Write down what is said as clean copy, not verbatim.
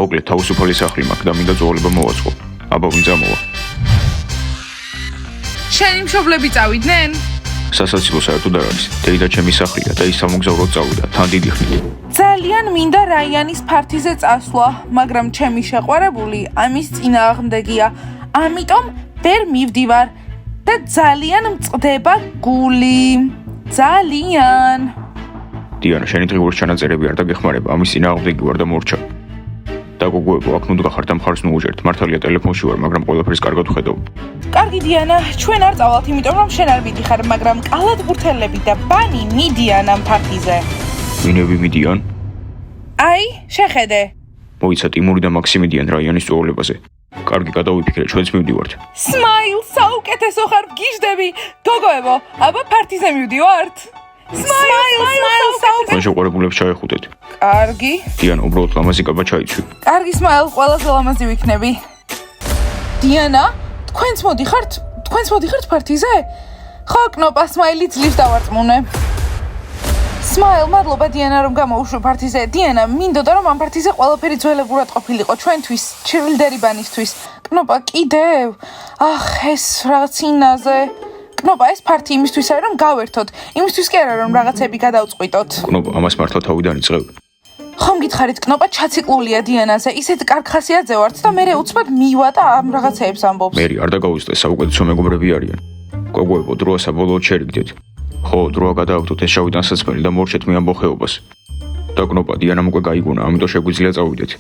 მოკლედ თავისუფალი სახლი მაქვს და მინდა ძოულება მოვაწყო. აბა ვინ წამოვა? შენი მშობლები წავიდნენ? სასაცილო საერთოდ არ არის. დეიდა ჩემი სახლია და ის სამოგზაუროდ წავიდა. თან დიდი ხნით. ძალიან მინდა რაიანის ფართიზე წასვლა, მაგრამ ჩემი შეყვარებული ამის წინააღმდეგია. ამიტომ ვერ მივდივარ და ძალიან მწყდება გული. ძალიან. დიანა, შენი დღიურის ჩანაწერები არ დაგეხმარება, ამის წინააღმდეგი ვარ და მორჩა. დაგოგოებო, აქ ნუ დგახარ და მხარს ნუ უჯერთ. მართალია ტელეფონში ვარ, მაგრამ ყველაფერს კარგად ვხედავ. კარგი დიანა, ჩვენ არ წავალთ, იმიტომ რომ შენ არ მიდიხარ, მაგრამ კალათბურთელები და ბანი მიდიან ამ ფართიზე. ვინები მიდიან? აი, შეხედე. მოიცა ტიმური და მაქსი მიდიან რაიანის წვეულებაზე. კარგი, გადავიფიქრე, ჩვენც მივდივართ. Smile, საუკეთესო ხარ, გიждები. გოგოებო, აბა ფართიზე მივდივართ. Smile, საუკეთესო. ჩვენ შეყვარებულებს ჩაეხუტეთ. კარგი. დიანა, უბრალოდ ლამაზი კაბა ჩაიცვი. კარგი, Smile, ყველაზე ლამაზი ვიქნები. დიანა, თქვენც მოდიხართ ფართიზე? ხო, კნოპა, Smile-ი ძლივს დავარწმუნებ. Smile, მადლობა დიანა რომ გამოვუშვი ფართიზე. დიანა, მინდოდა რომ ამ ფართიზე ყველაფერი ძველებურად ყოფილიყო ჩვენთვის, ჩრილდერიბანისთვის. კნოპა, კიდევ? ახ, ეს რაღაც ინაზე. კნოპა, ეს ფართი იმისთვის არის რომ გავერთოთ. იმისთვის კი არა რომ რაღაცები გადავწყვიტოთ. კნოპა, ამას მართლა თავიდან იწყებ. ხომ გითხარით, კნოპა ჩაციკლულია დიანაზე, ისეთ კარგ ხასიათზე ვართ და მე უცბად მივა და ამ რაღაცეებს ამბობს. მერი, არ დაგაუწყდე, საუკეთესო მეგობრები არიან. გოგოებო, დროა საბოლოოდ შერიგდეთ. ხო, დროა გადააგდოთ ეს შავი ტანსაცმელი და მორჩეთ მე ამბო ხეობას. და კნოპა, დიანამ უკვე გაიგონა, ამიტომ შეგვიძლია წავიდეთ.